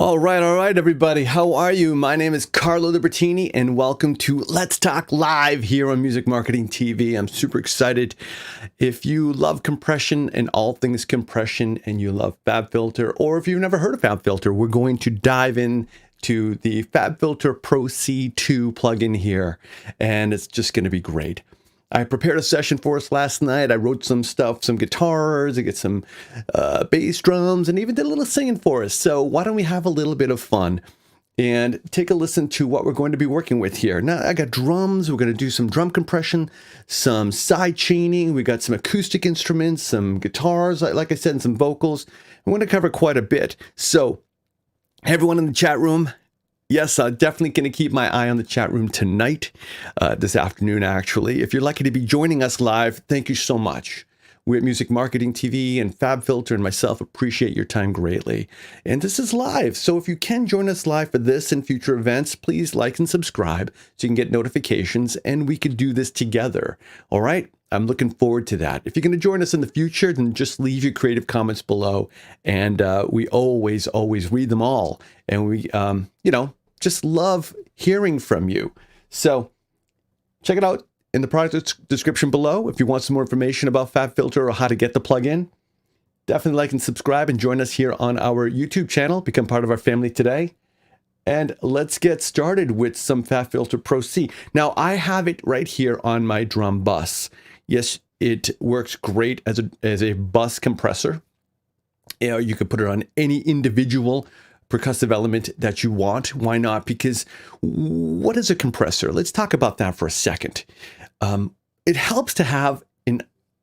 All right, everybody. How are you? My name is Carlo Libertini, and welcome to Let's Talk Live here on Music Marketing TV. I'm super excited. If you love compression and all things compression, and you love FabFilter, or if you've never heard of FabFilter, we're going to dive in to the FabFilter Pro-C 2 plugin here, and it's just going to be great. I prepared a session for us last night. I wrote some stuff, some guitars, I get some bass drums, and even did a little singing for us. So why don't we have a little bit of fun and take a listen to what we're going to be working with here. Now, I got drums. We're going to do some drum compression, some side chaining. We got some acoustic instruments, some guitars, like I said, and some vocals. I'm going to cover quite a bit. So everyone in the chat room, yes, I'm definitely going to keep my eye on the chat room tonight, this afternoon, actually. If you're lucky to be joining us live, thank you so much. We at Music Marketing TV and FabFilter and myself appreciate your time greatly. And this is live, so if you can join us live for this and future events, please like and subscribe so you can get notifications and we can do this together. All right? I'm looking forward to that. If you're going to join us in the future, then just leave your creative comments below. And we always read them all. And we, just love hearing from you. So check it out in the product description below. If you want some more information about FabFilter or how to get the plugin, definitely like and subscribe and join us here on our YouTube channel. Become part of our family today. And let's get started with some FabFilter Pro-C. Now, I have it right here on my drum bus. Yes, it works great as a bus compressor. You could put it on any individual percussive element that you want. Why not? Because what is a compressor? Let's talk about that for a second. It helps to have an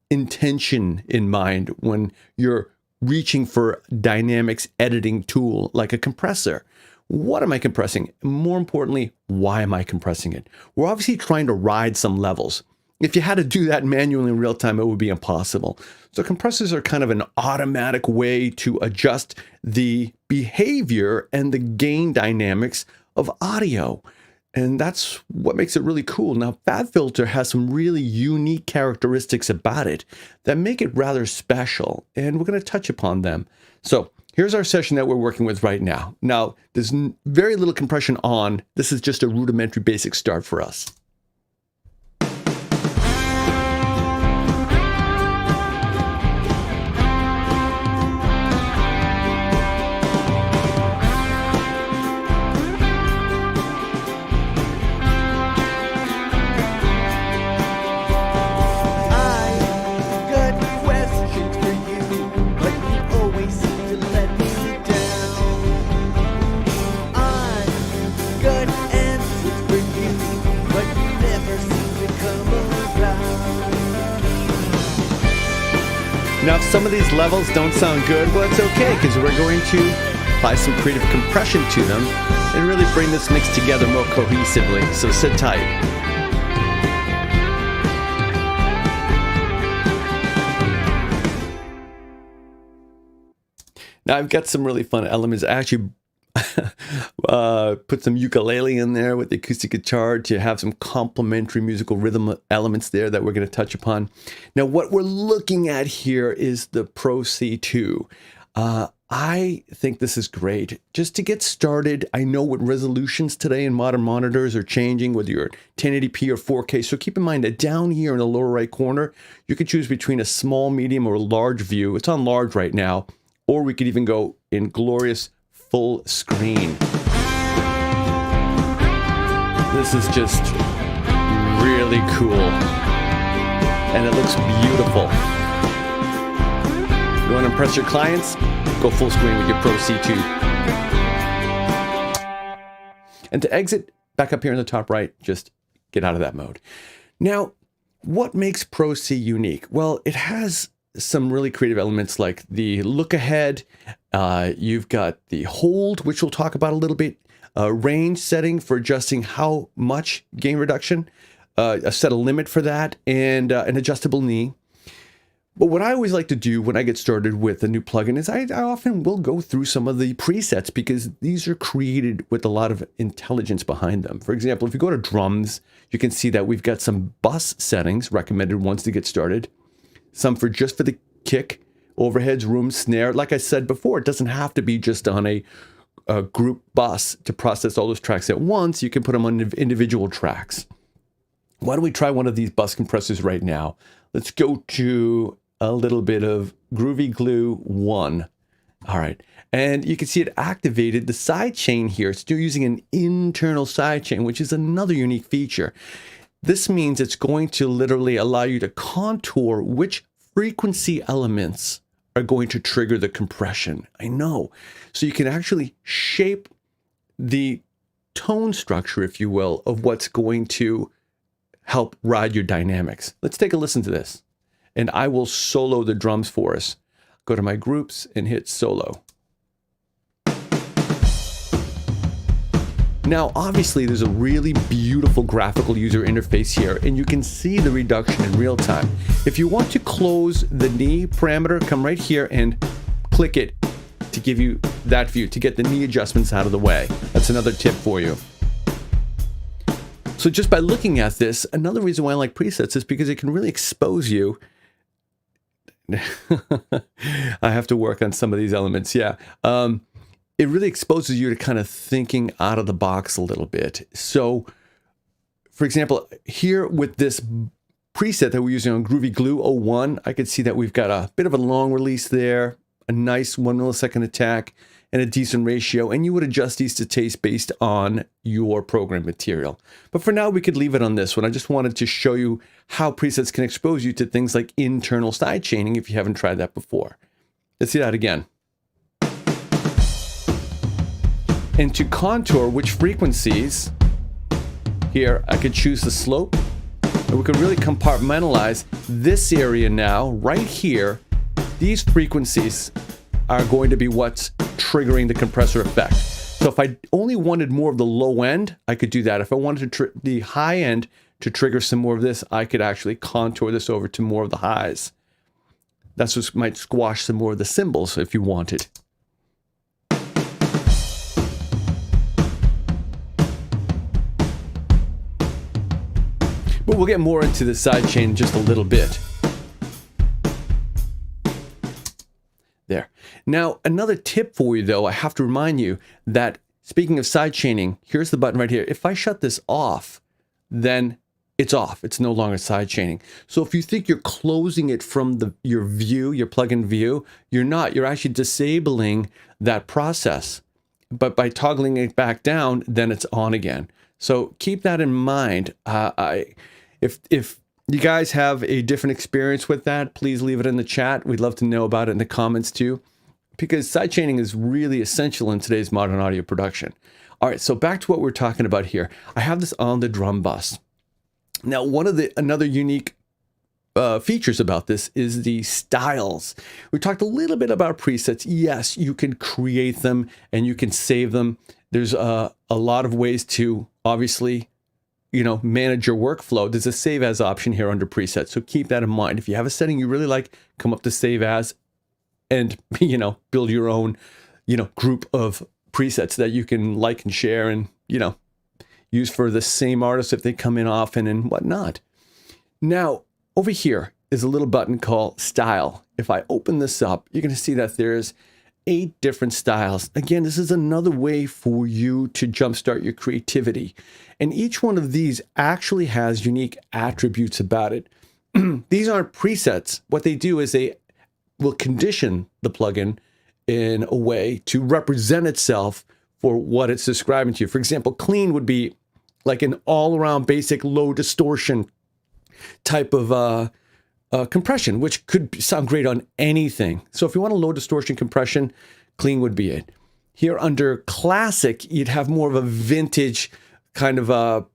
intention in mind when you're reaching for dynamics editing tool like a compressor. What am I compressing? More importantly, why am I compressing it? We're obviously trying to ride some levels. If you had to do that manually in real time, it would be impossible. So compressors are kind of an automatic way to adjust the behavior and the gain dynamics of audio. And that's what makes it really cool. Now, FabFilter has some really unique characteristics about it that make it rather special, and we're going to touch upon them. So here's our session that we're working with right now. Now, there's very little compression on. This is just a rudimentary basic start for us. Now, if some of these levels don't sound good, well, it's okay, because we're going to apply some creative compression to them and really bring this mix together more cohesively. So sit tight. Now, I've got some really fun elements. I actually put some ukulele in there with the acoustic guitar to have some complementary musical rhythm elements there that we're going to touch upon. Now, what we're looking at here is the Pro-C 2. I think this is great. Just to get started, I know what resolutions today in modern monitors are changing, whether you're 1080p or 4K. So keep in mind that down here in the lower right corner, you could choose between a small, medium, or large view. It's on large right now, or we could even go in glorious full screen. This is just really cool, and it looks beautiful. You want to impress your clients? Go full screen with your Pro-C 2. And to exit, back up here in the top right, just get out of that mode. Now, what makes Pro-C unique? Well, it has some really creative elements like the look ahead. You've got the hold, which we'll talk about a little bit, range setting for adjusting how much gain reduction, set a limit for that, and an adjustable knee. But what I always like to do when I get started with a new plugin is I often will go through some of the presets because these are created with a lot of intelligence behind them. For example, if you go to drums, you can see that we've got some bus settings, recommended ones to get started. Some for just for the kick, overheads, room, snare. Like I said before, it doesn't have to be just on a group bus to process all those tracks at once. You can put them on individual tracks. Why don't we try one of these bus compressors right now? Let's go to a little bit of Groovy Glue 1. All right. And you can see it activated the sidechain here. It's still using an internal sidechain, which is another unique feature. This means it's going to literally allow you to contour which frequency elements are going to trigger the compression. I know. So you can actually shape the tone structure, if you will, of what's going to help ride your dynamics. Let's take a listen to this. And I will solo the drums for us. Go to my groups and hit solo. Now, obviously, there's a really beautiful graphical user interface here, and you can see the reduction in real time. If you want to close the knee parameter, come right here and click it to give you that view, to get the knee adjustments out of the way. That's another tip for you. So just by looking at this, another reason why I like presets is because it can really expose you. I have to work on some of these elements, yeah. It really exposes you to kind of thinking out of the box a little bit. So, for example, here with this preset that we're using on Groovy Glue 01, I could see that we've got a bit of a long release there, a nice 1 millisecond attack, and a decent ratio, and you would adjust these to taste based on your program material. But for now, we could leave it on this one. I just wanted to show you how presets can expose you to things like internal sidechaining if you haven't tried that before. Let's see that again. And to contour which frequencies, here I could choose the slope, and we could really compartmentalize this area now, right here. These frequencies are going to be what's triggering the compressor effect. So if I only wanted more of the low end, I could do that. If I wanted the high end to trigger some more of this, I could actually contour this over to more of the highs. That's what might squash some more of the cymbals if you wanted. But we'll get more into the sidechain in just a little bit. There. Now, another tip for you, though, I have to remind you that speaking of sidechaining, here's the button right here. If I shut this off, then it's off. It's no longer sidechaining. So if you think you're closing it from your view, your plugin view, you're not. You're actually disabling that process. But by toggling it back down, then it's on again. So keep that in mind. If you guys have a different experience with that, please leave it in the chat. We'd love to know about it in the comments too, because sidechaining is really essential in today's modern audio production. All right, so back to what we're talking about here. I have this on the drum bus. Now, another unique features about this is the styles. We talked a little bit about presets. Yes, you can create them and you can save them. There's a lot of ways to obviously manage your workflow. There's a save as option here under presets. So keep that in mind. If you have a setting you really like, come up to save as and, build your own, group of presets that you can like and share and, use for the same artists if they come in often and whatnot. Now, over here is a little button called Style. If I open this up, you're going to see that there's 8 different styles. Again, this is another way for you to jumpstart your creativity. And each one of these actually has unique attributes about it. These aren't presets. What they do is they will condition the plugin in a way to represent itself for what it's describing to you. For example, clean would be like an all-around basic low distortion type of compression, which could sound great on anything. So if you want a low distortion compression, clean would be it. Here under classic, you'd have more of a vintage kind of a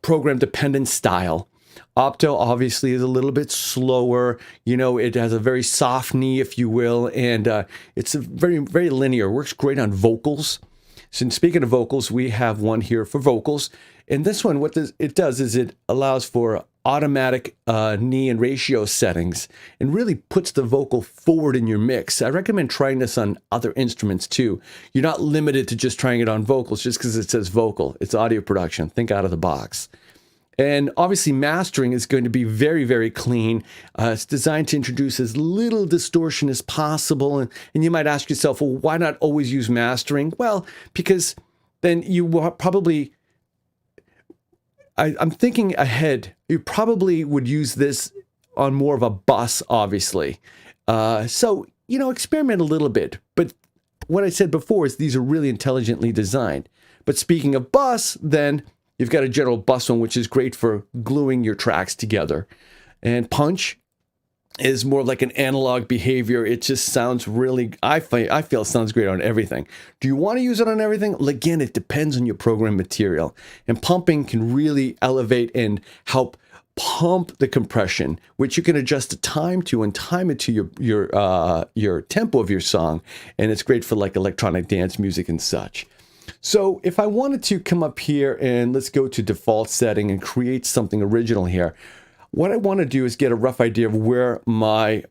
program dependent style. Opto obviously is a little bit slower. It has a very soft knee, if you will, and it's a very, very linear. Works great on vocals. So speaking of vocals, we have one here for vocals. And this one, what it does is it allows for automatic knee and ratio settings and really puts the vocal forward in your mix. I recommend trying this on other instruments too. You're not limited to just trying it on vocals just because it says vocal. It's audio production. Think out of the box. And obviously mastering is going to be very, very clean. It's designed to introduce as little distortion as possible. And you might ask yourself, well, why not always use mastering? Well, because then you will probably, I'm thinking ahead, you probably would use this on more of a bus, obviously. So, experiment a little bit. But what I said before is these are really intelligently designed. But speaking of bus, then you've got a general bus one, which is great for gluing your tracks together. And punch is more like an analog behavior. It just sounds really, I feel it sounds great on everything. Do you want to use it on everything? Well, again, it depends on your program material. And pumping can really elevate and help pump the compression, which you can adjust the time to and time it to your tempo of your song. And it's great for like electronic dance music and such. So if I wanted to come up here and let's go to default setting and create something original here, what I want to do is get a rough idea of where my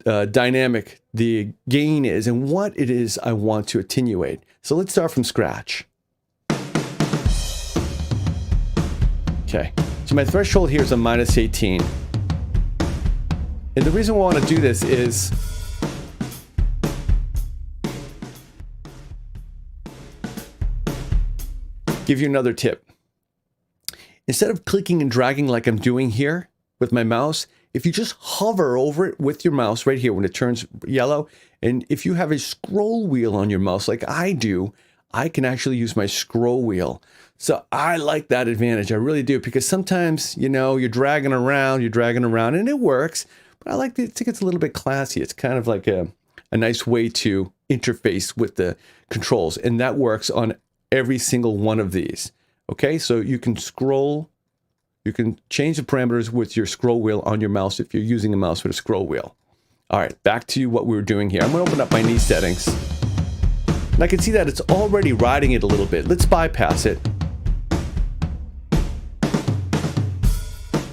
dynamic, the gain is, and what it is I want to attenuate. So let's start from scratch. Okay, so my threshold here is a -18. And the reason why I want to do this is give you another tip. Instead of clicking and dragging like I'm doing here with my mouse, if you just hover over it with your mouse right here when it turns yellow, and if you have a scroll wheel on your mouse like I do, I can actually use my scroll wheel. So I like that advantage. I really do, because sometimes, you're dragging around, and it works, but I think it's a little bit classy. It's kind of like a nice way to interface with the controls, and that works on every single one of these. Okay, so you can scroll, you can change the parameters with your scroll wheel on your mouse if you're using a mouse with a scroll wheel. All right, back to what we were doing here. I'm going to open up my knee settings. And I can see that it's already riding it a little bit. Let's bypass it.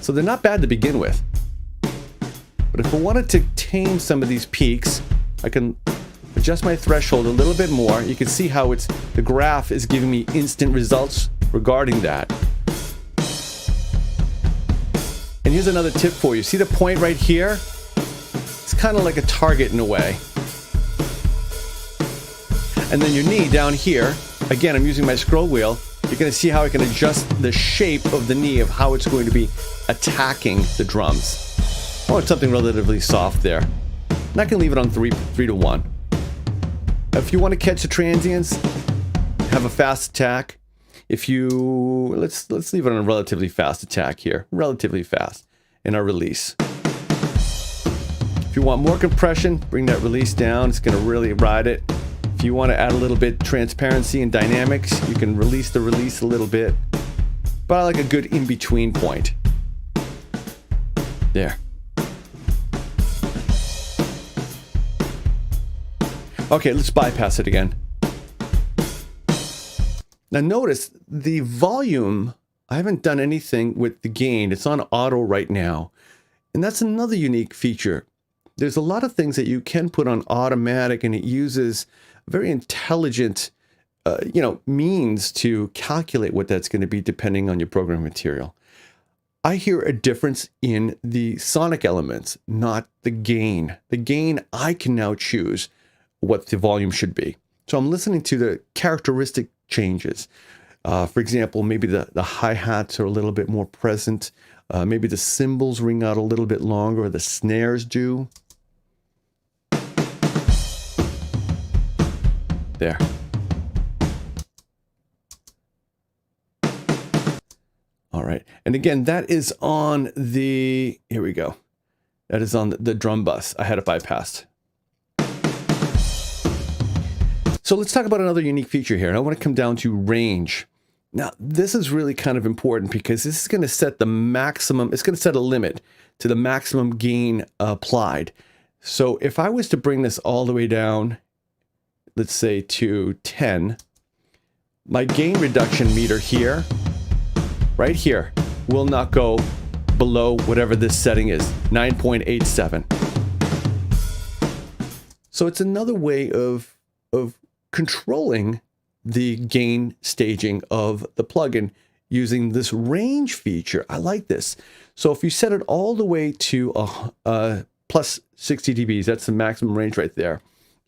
So they're not bad to begin with. But if I wanted to tame some of these peaks, I can adjust my threshold a little bit more. You can see how the graph is giving me instant results regarding that. And here's another tip for you. See the point right here? It's kind of like a target in a way. And then your knee down here, again, I'm using my scroll wheel. You're going to see how I can adjust the shape of the knee, of how it's going to be attacking the drums. I want something relatively soft there. And I can leave it on 3 to 1. If you want to catch the transients, have a fast attack. If you, let's leave it on a relatively fast attack here. Relatively fast in our release. If you want more compression, bring that release down. It's going to really ride it. If you want to add a little bit transparency and dynamics, you can release the release a little bit. But I like a good in-between point. There. Okay, let's bypass it again. Now notice the volume, I haven't done anything with the gain. It's on auto right now. And that's another unique feature. There's a lot of things that you can put on automatic, and it uses very intelligent, means to calculate what that's going to be depending on your program material. I hear a difference in the sonic elements, not the gain. The gain, I can now choose what the volume should be. So I'm listening to the characteristic changes. For example, maybe the hi-hats are a little bit more present. Maybe the cymbals ring out a little bit longer, or the snares do. There. All right. And again, that is on the, here we go. That is on the drum bus. I had it bypassed. So let's talk about another unique feature here. And I want to come down to range. Now, this is really kind of important because this is going to set the maximum, it's going to set a limit to the maximum gain applied. So if I was to bring this all the way down, let's say to 10, my gain reduction meter here, right here, will not go below whatever this setting is, 9.87. So it's another way of controlling the gain staging of the plugin using this range feature. I like this. So if you set it all the way to plus 60 dBs, that's the maximum range right there,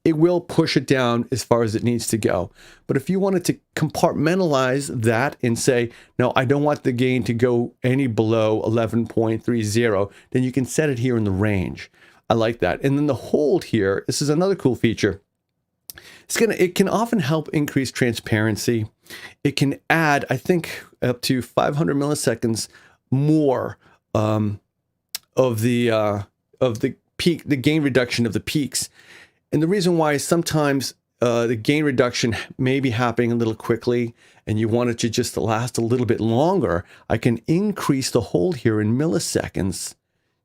it will push it down as far as it needs to go. But if you wanted to compartmentalize that and say, no, I don't want the gain to go any below 11.30, then you can set it here in the range. I like that. And then the hold here, this is another cool feature. It can often help increase transparency. It can add, I think, up to 500 milliseconds more of the peak, the gain reduction of the peaks. And the reason why is sometimes the gain reduction may be happening a little quickly and you want it to just last a little bit longer. I can increase the hold here in milliseconds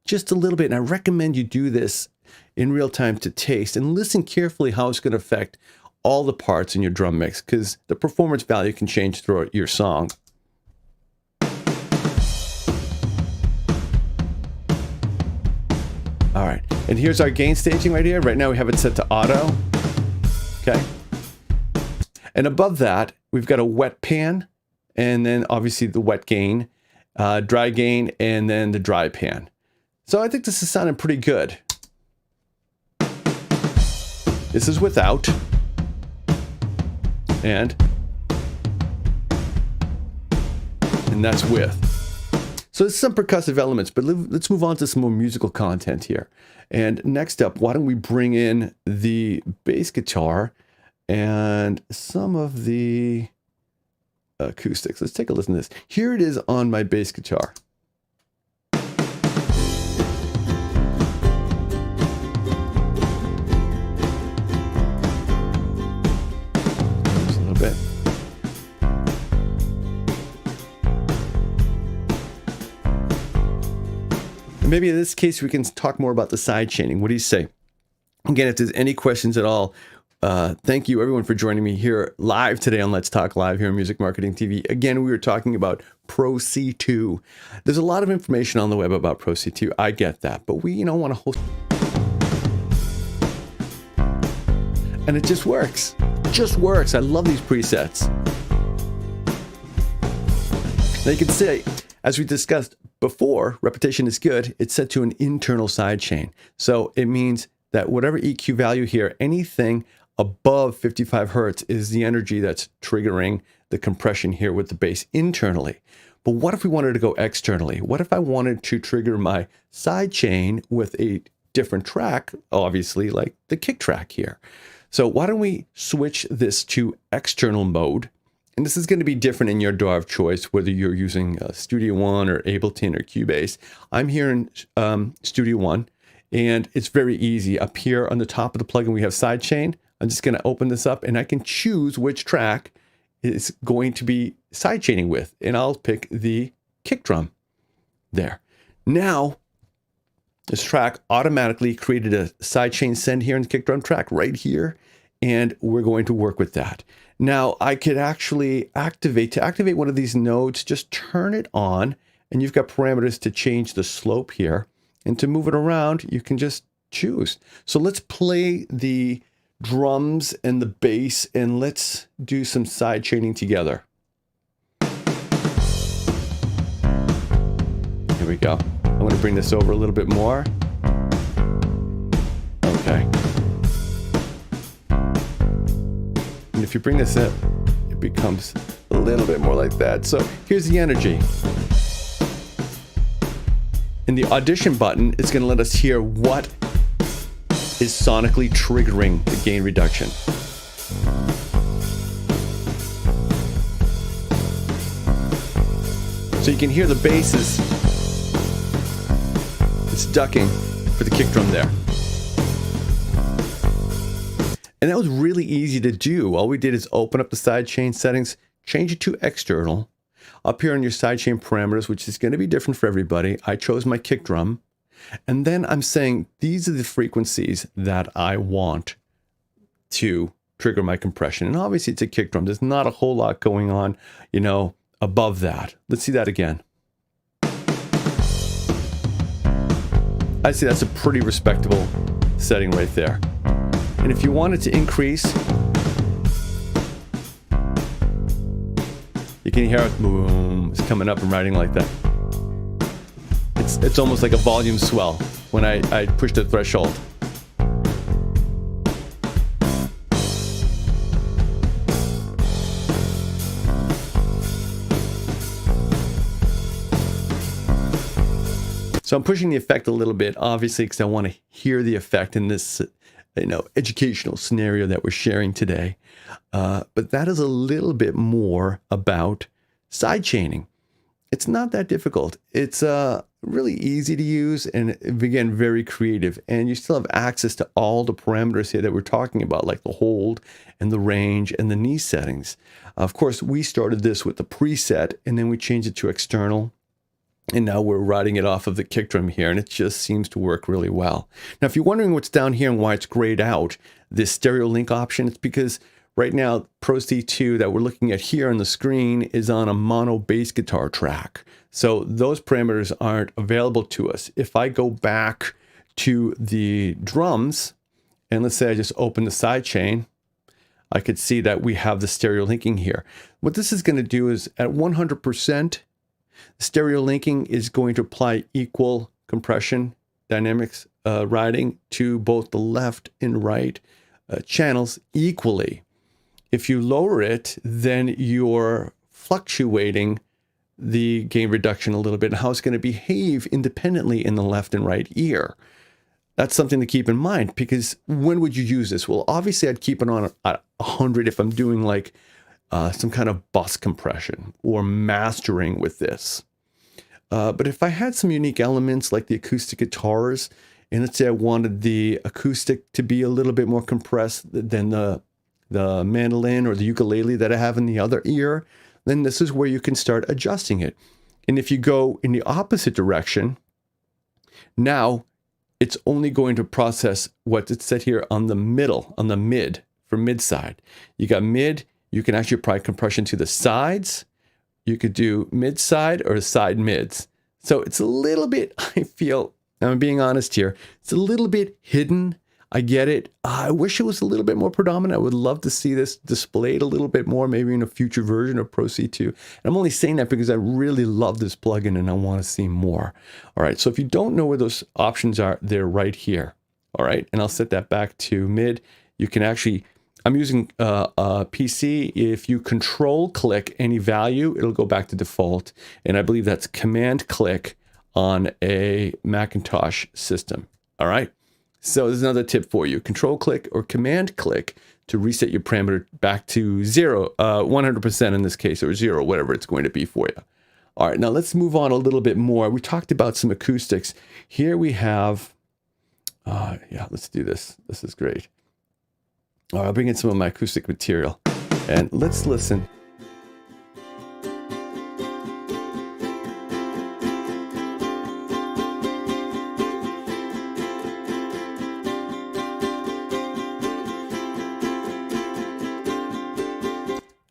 just a little bit. And I recommend you do this in real time to taste and listen carefully how it's going to affect all the parts in your drum mix, because the performance value can change throughout your song. All right, and here's our gain staging right here. Right now we have it set to auto, okay? And above that, we've got a wet pan, and then obviously the wet gain, dry gain, and then the dry pan. So I think this is sounding pretty good. This is without, and that's with. So there's some percussive elements, but let's move on to some more musical content here. And next up, why don't we bring in the bass guitar and some of the acoustics. Let's take a listen to this. Here it is on my bass guitar. Just a little bit. Maybe in this case, we can talk more about the side chaining. What do you say? Again, if there's any questions at all, thank you everyone for joining me here live today on Let's Talk Live here on Music Marketing TV. Again, we were talking about Pro-C 2. There's a lot of information on the web about Pro-C 2. I get that, but we, want to host. And it just works. Just works. I love these presets. Now you can see, as we discussed before, repetition is good. It's set to an internal sidechain. So it means that whatever EQ value here, anything above 55 hertz is the energy that's triggering the compression here with the bass internally. But what if we wanted to go externally? What if I wanted to trigger my sidechain with a different track, obviously like the kick track here? So why don't we switch this to external mode? And this is going to be different in your DAW of choice, whether you're using Studio One or Ableton or Cubase. I'm here in Studio One, and it's very easy. Up here on the top of the plugin, we have sidechain. I'm just going to open this up, and I can choose which track is going to be sidechaining with, and I'll pick the kick drum there. Now, this track automatically created a sidechain send here in the kick drum track right here, and we're going to work with that. Now, I could actually to activate one of these nodes, just turn it on, and you've got parameters to change the slope here. And to move it around, you can just choose. So let's play the drums and the bass, and let's do some side chaining together. Here we go. I'm going to bring this over a little bit more. Okay. And if you bring this in, it becomes a little bit more like that. So here's the energy. In the audition button, it's going to let us hear what is sonically triggering the gain reduction. So you can hear the bass it's ducking for the kick drum there. And that was really easy to do. All we did is open up the sidechain settings, change it to external. Up here on your sidechain parameters, which is going to be different for everybody, I chose my kick drum. And then I'm saying these are the frequencies that I want to trigger my compression. And obviously it's a kick drum. There's not a whole lot going on, above that. Let's see that again. I see that's a pretty respectable setting right there. And if you wanted to increase, You can hear it, boom, it's coming up and riding like that. It's almost like a volume swell when I push the threshold. So I'm pushing the effect a little bit, obviously, because I want to hear the effect in this, educational scenario that we're sharing today. But that is a little bit more about side chaining. It's not that difficult. It's really easy to use and, again, very creative. And you still have access to all the parameters here that we're talking about, like the hold and the range and the knee settings. Of course, we started this with the preset, and then we changed it to external. And now we're riding it off of the kick drum here, and it just seems to work really well. Now, if you're wondering what's down here and why it's grayed out, this stereo link option, it's because right now, Pro-C 2 that we're looking at here on the screen is on a mono bass guitar track. So those parameters aren't available to us. If I go back to the drums, and let's say I just open the sidechain, I could see that we have the stereo linking here. What this is going to do is at 100%, stereo linking is going to apply equal compression dynamics riding to both the left and right channels equally. If you lower it, then you're fluctuating the gain reduction a little bit and how it's going to behave independently in the left and right ear. That's something to keep in mind, because when would you use this? Well, obviously I'd keep it on at 100 if I'm doing like some kind of bus compression or mastering with this. But if I had some unique elements like the acoustic guitars, and let's say I wanted the acoustic to be a little bit more compressed than the mandolin or the ukulele that I have in the other ear, then this is where you can start adjusting it. And if you go in the opposite direction, now it's only going to process what it's set here on the middle, on the mid, for mid side. You got mid, you can actually apply compression to the sides. You could do mid side or side mids. So it's a little bit, I feel, I'm being honest here, it's a little bit hidden. I get it. I wish it was a little bit more predominant. I would love to see this displayed a little bit more, maybe in a future version of Pro-C 2. And I'm only saying that because I really love this plugin and I want to see more. All right, so if you don't know where those options are, they're right here. All right, and I'll set that back to mid. You can actually, I'm using a PC. If you control click any value, it'll go back to default. And I believe that's command click on a Macintosh system. All right. So there's another tip for you. Control click or command click to reset your parameter back to 0, 100% in this case, or 0, whatever it's going to be for you. All right, now let's move on a little bit more. We talked about some acoustics. Here we have, yeah, let's do this. This is great. All right, I'll bring in some of my acoustic material and let's listen.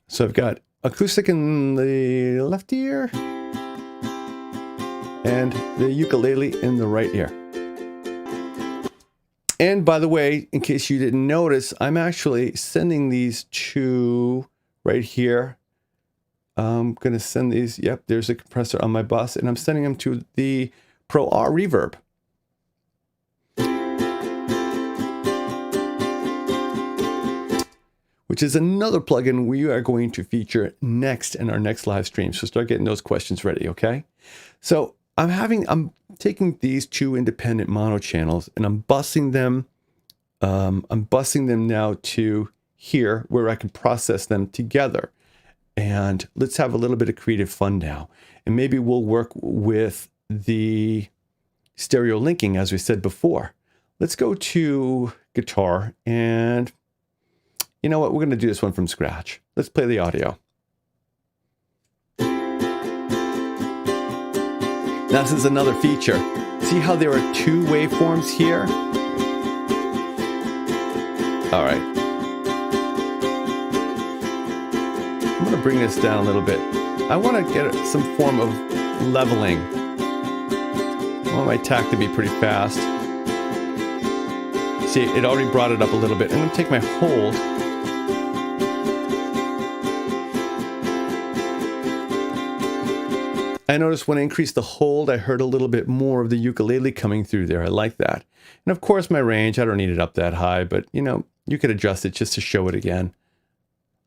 So I've got acoustic in the left ear and the ukulele in the right ear. And by the way, in case you didn't notice, I'm actually sending these to right here. I'm going to send these. Yep, there's a compressor on my bus, and I'm sending them to the Pro-R reverb. Which is another plugin we are going to feature next in our next live stream. So start getting those questions ready, okay? So I'm taking these two independent mono channels and I'm busing them now to here where I can process them together. And let's have a little bit of creative fun now. And maybe we'll work with the stereo linking as we said before. Let's go to guitar, and you know what? We're going to do this one from scratch. Let's play the audio. Now, this is another feature. See how there are two waveforms here? All right. I'm going to bring this down a little bit. I want to get some form of leveling. I want my tack to be pretty fast. See, it already brought it up a little bit. I'm going to take my hold. I noticed when I increased the hold, I heard a little bit more of the ukulele coming through there. I like that. And of course, my range, I don't need it up that high, but you know, you could adjust it just to show it again.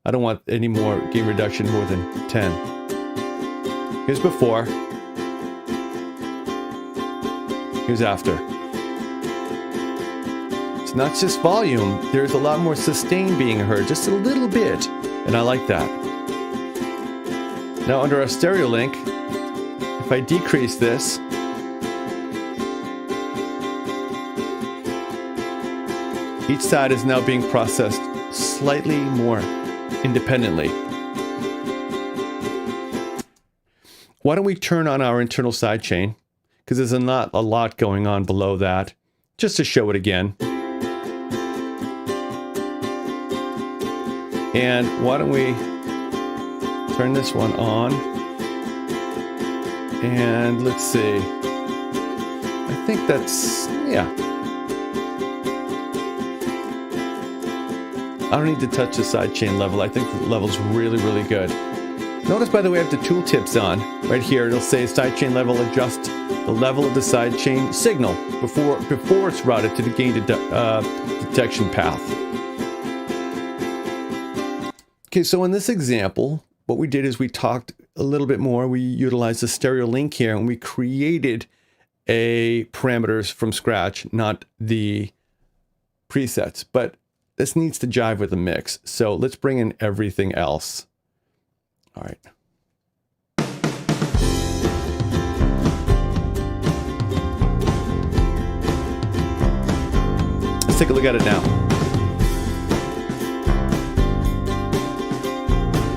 I don't want any more gain reduction more than 10. Here's before. Here's after. It's not just volume. There's a lot more sustain being heard, just a little bit. And I like that. Now under our stereo link, if I decrease this, each side is now being processed slightly more independently. Why don't we turn on our internal sidechain? Because there's not a lot going on below that, just to show it again. And why don't we turn this one on? And let's see. I think that's, yeah. I don't need to touch the sidechain level. I think the level's really, really good. Notice, by the way, I have the tooltips on. Right here, it'll say sidechain level, adjust the level of the sidechain signal before it's routed to the gain detection path. Okay, so in this example, what we did is we talked a little bit more. We utilized the stereo link here, and we created a parameters from scratch, not the presets. But this needs to jive with the mix. So let's bring in everything else. All right. Let's take a look at it now.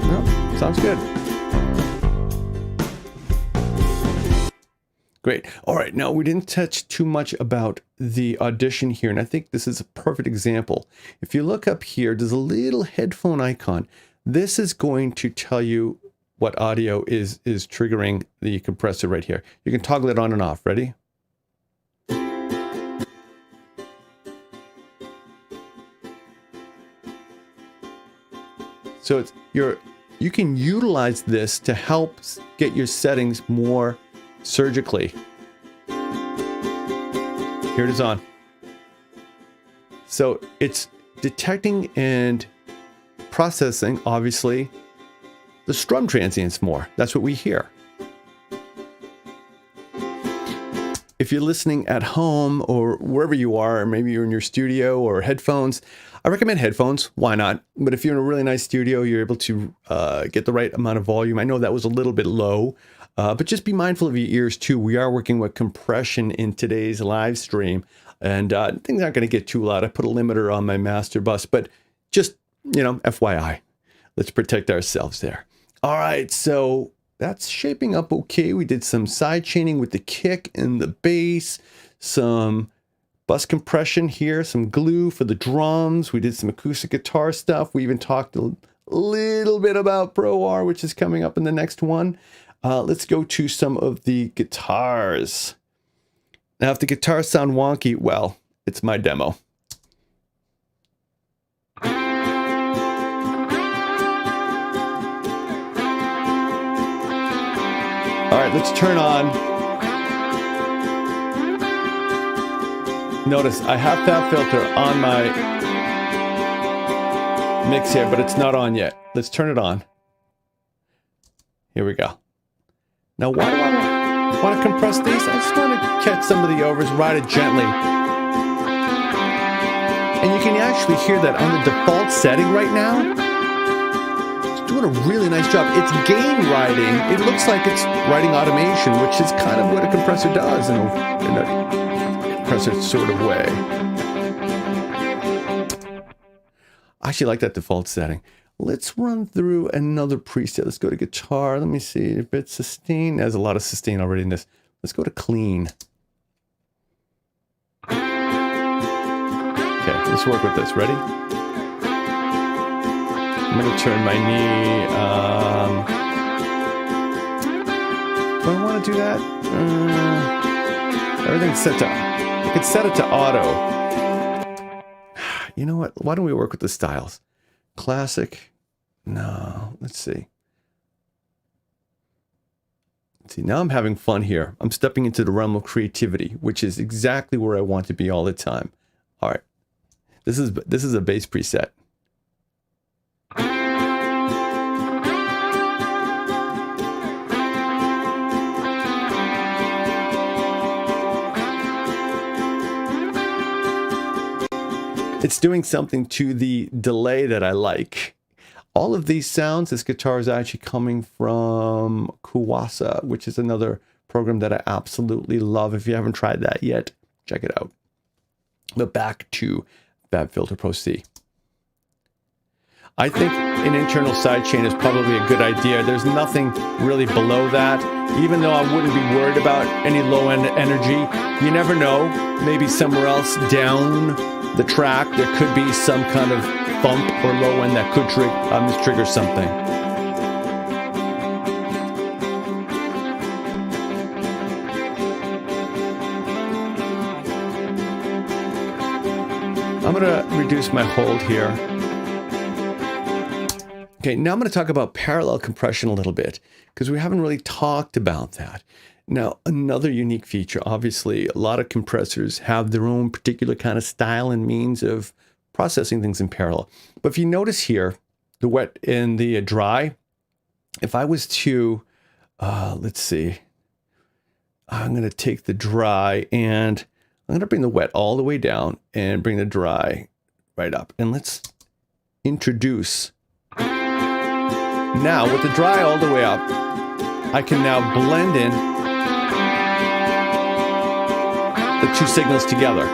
No, sounds good. Great. All right. Now, we didn't touch too much about the audition here, and I think this is a perfect example. If you look up here, there's a little headphone icon. This is going to tell you what audio is triggering the compressor right here. You can toggle it on and off. Ready? So it's you can utilize this to help get your settings more surgically. Here it is on. So it's detecting and processing, obviously, the strum transients more. That's what we hear. If you're listening at home or wherever you are, or maybe you're in your studio or headphones, I recommend headphones. Why not? But if you're in a really nice studio, you're able to get the right amount of volume. I know that was a little bit low, but just be mindful of your ears too. We are working with compression in today's live stream, and things aren't going to get too loud. I put a limiter on my master bus, but just, you know, FYI, let's protect ourselves there. All right, so that's shaping up okay. We did some side chaining with the kick and the bass, some bus compression here, some glue for the drums. We did some acoustic guitar stuff. We even talked a little bit about Pro R, which is coming up in the next one. Let's go to some of the guitars. Now, if the guitars sound wonky, well, it's my demo. All right, let's turn on. Notice I have FabFilter on my mix here, but it's not on yet. Let's turn it on. Here we go. Now, why do I want to compress these? I just want to catch some of the overs, ride it gently. And you can actually hear that on the default setting right now. Doing a really nice job. It's gain riding. It looks like it's riding automation, which is kind of what a compressor does in a compressor sort of way. I actually like that default setting. Let's run through another preset. Let's go to guitar. Let me see if it's sustain. There's a lot of sustain already in this. Let's go to clean. Okay, let's work with this. Ready? I'm going to turn my knee. Do I want to do that? Everything's set to, I could set it to auto. You know what? Why don't we work with the styles? Classic. No, let's see. See, now I'm having fun here. I'm stepping into the realm of creativity, which is exactly where I want to be all the time. All right. This is a bass preset. It's doing something to the delay that I like. All of these sounds, this guitar is actually coming from Kuwasa, which is another program that I absolutely love. If you haven't tried that yet, check it out. But back to FabFilter Pro-C. I think an internal sidechain is probably a good idea. There's nothing really below that. Even though I wouldn't be worried about any low-end energy, you never know. Maybe somewhere else down the track, there could be some kind of bump or low end that could trigger something. I'm going to reduce my hold here. Okay, now I'm going to talk about parallel compression a little bit, because we haven't really talked about that. Now, another unique feature, obviously, a lot of compressors have their own particular kind of style and means of processing things in parallel. But if you notice here, the wet and the dry, if I was to, let's see, I'm going to take the dry and I'm going to bring the wet all the way down and bring the dry right up. And let's introduce. Now, with the dry all the way up, I can now blend in the two signals together.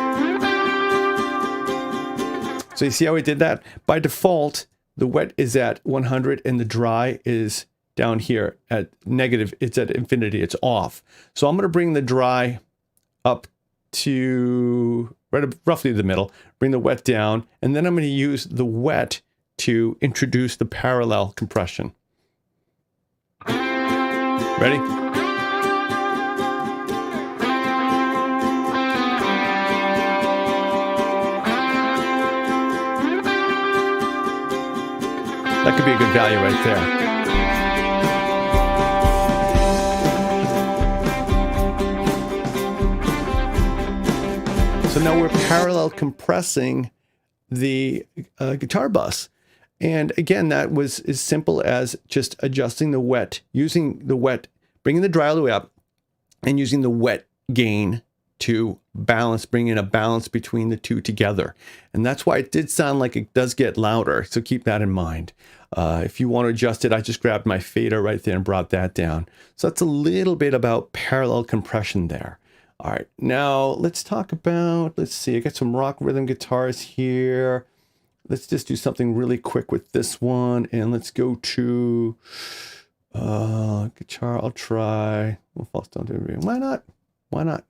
So you see how we did that? By default, the wet is at 100 and the dry is down here at negative. It's at infinity. It's off. So I'm going to bring the dry up to roughly the middle, bring the wet down, and then I'm going to use the wet to introduce the parallel compression. Ready? That could be a good value right there. So now we're parallel compressing the guitar bus. And again, that was as simple as just adjusting the wet, using the wet, bringing the dry all the way up, and using the wet gain to balance, bring in a balance between the two together. And that's why it did sound like it does get louder. So keep that in mind. If you want to adjust it, I just grabbed my fader right there and brought that down. So that's a little bit about parallel compression there. All right, now let's talk about, let's see, I got some rock rhythm guitars here. Let's just do something really quick with this one. And let's go to guitar. I'll try. Well, false don't do it. Why not? Why not?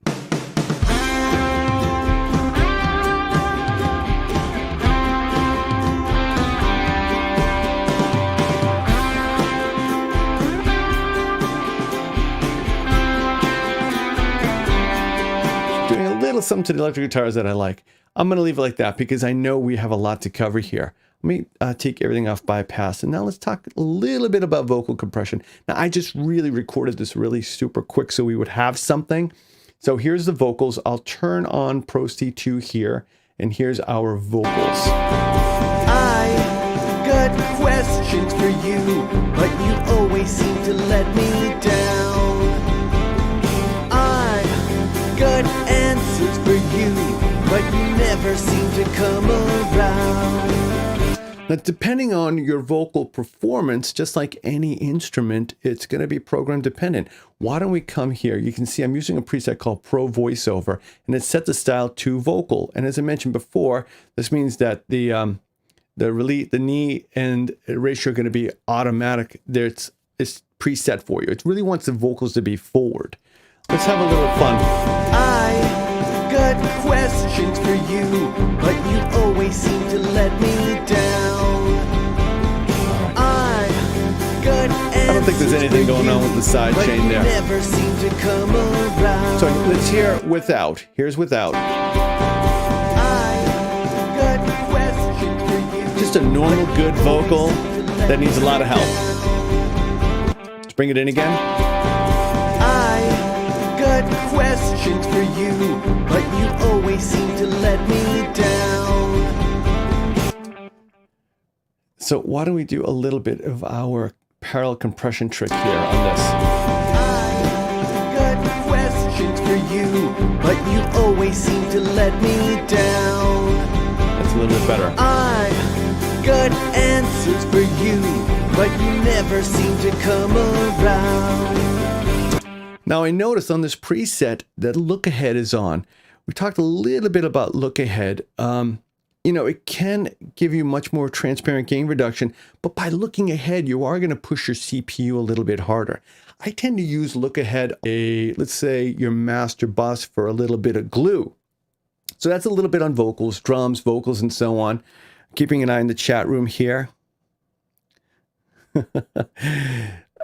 Doing a little something to the electric guitars that I like. I'm going to leave it like that because I know we have a lot to cover here. Let me take everything off bypass. And now let's talk a little bit about vocal compression. Now, I just really recorded this really super quick so we would have something. So here's the vocals. I'll turn on Pro-C 2 here. And here's our vocals. I got questions for you, but you always seem to let me down. I got answers for you, but you never seem to come around. Now, depending on your vocal performance, just like any instrument, it's going to be program dependent. Why don't we come here? You can see I'm using a preset called Pro Voiceover, and it's set the style to vocal. And as I mentioned before, this means that the knee and ratio are going to be automatic. It's preset for you. It really wants the vocals to be forward. Let's have a little fun. I got questions for you, but you always seem to let me down. I don't think there's anything going on with the side chain there. Never seem to come around. So let's hear without. Here's without. Just a normal good vocal that needs a lot of help. Let's bring it in again. for you, but you always seem to let me down. So why don't we do a little bit of our parallel compression trick here on this. I got questions for you, but you always seem to let me down. That's a little bit better. I got answers for you, but you never seem to come around. Now I noticed on this preset that look ahead is on. We talked a little bit about look ahead. You know, it can give you much more transparent gain reduction, but by looking ahead, you are going to push your CPU a little bit harder. I tend to use look ahead, let's say your master bus for a little bit of glue. So that's a little bit on vocals, drums, vocals, and so on. Keeping an eye on the chat room here.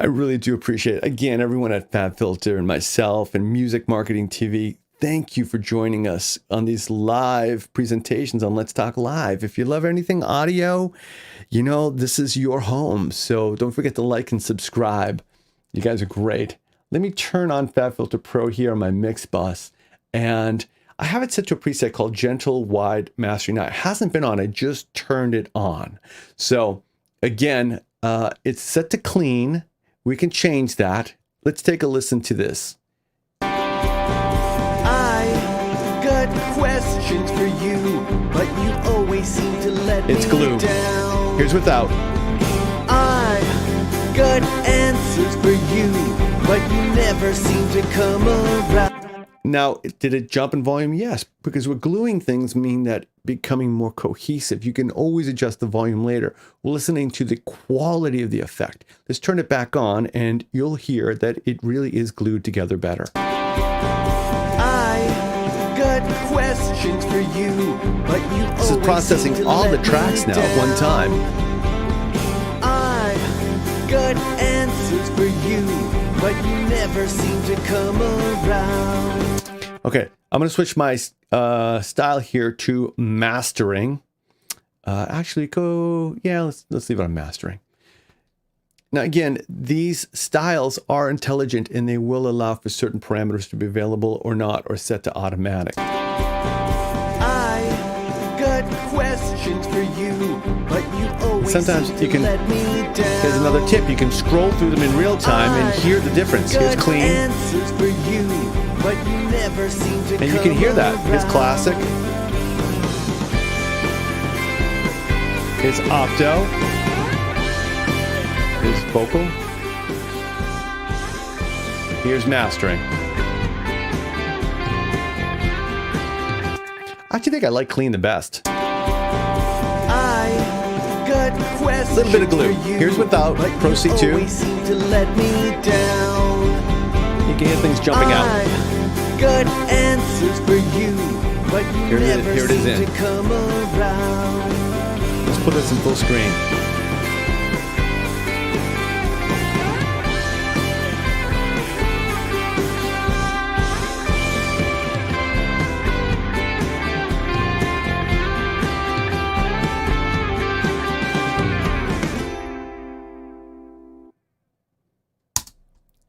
I really do appreciate it. Again, everyone at FabFilter and myself and Music Marketing TV, thank you for joining us on these live presentations on Let's Talk Live. If you love anything audio, you know, this is your home. So don't forget to like and subscribe. You guys are great. Let me turn on FabFilter Pro here on my mix bus. And I have it set to a preset called Gentle Wide Mastering. Now, it hasn't been on. I just turned it on. So again, it's set to clean. We can change that. Let's take a listen to this. I got questions for you, but you always seem to let It's me glue. down. Here's without. I got answers for you, but you never seem to come around. Now, did it jump in volume? Yes, because we're gluing things mean that becoming more cohesive. You can always adjust the volume later. We're listening to the quality of the effect. Let's turn it back on and you'll hear that it really is glued together better. I got questions for you, but you This is processing all the tracks now at one time. I got answers for you, but you never seem to come around. Okay, I'm going to switch my style here to mastering. Let's leave it on mastering. Now again, these styles are intelligent and they will allow for certain parameters to be available or not, or set to automatic. I got questions for you, but you always Sometimes seem you to can, let me down. here's another tip, you can scroll through them in real time and hear the difference. Here's Got clean, answers for you, but you never seem to and you can hear that. Here's classic. Here's octo. Here's vocal. Here's mastering. I actually think I like clean the best. I got questions Little bit of glue. for you, Here's without, but Pro-C you 2. always seem to let me down. You can hear things jumping out. I got answers for you, but you Here it is- never here it is seem in. to come around. Let's put this in full screen.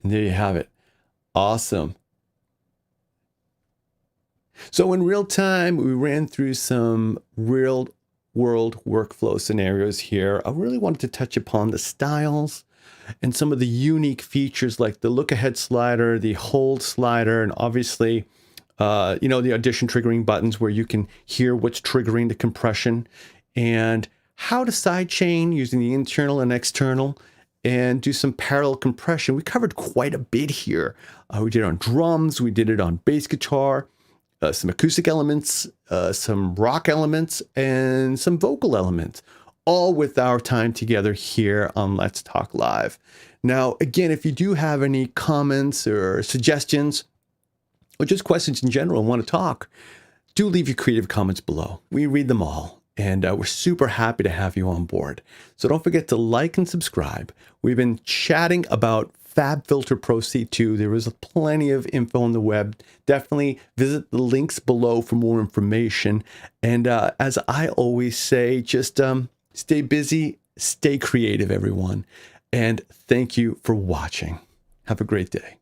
And there you have it. Awesome. So in real time, we ran through some real world workflow scenarios here. I really wanted to touch upon the styles and some of the unique features like the look ahead slider, the hold slider, and obviously, the audition triggering buttons where you can hear what's triggering the compression, and how to sidechain using the internal and external and do some parallel compression. We covered quite a bit here. We did it on drums, we did it on bass guitar, some acoustic elements, some rock elements, and some vocal elements, all with our time together here on Let's Talk Live. Now, again, if you do have any comments or suggestions, or just questions in general and want to talk, do leave your creative comments below. We read them all, and we're super happy to have you on board. So don't forget to like and subscribe. We've been chatting about FabFilter Pro-C 2. There is plenty of info on the web. Definitely visit the links below for more information. And as I always say, just stay busy, stay creative, everyone. And thank you for watching. Have a great day.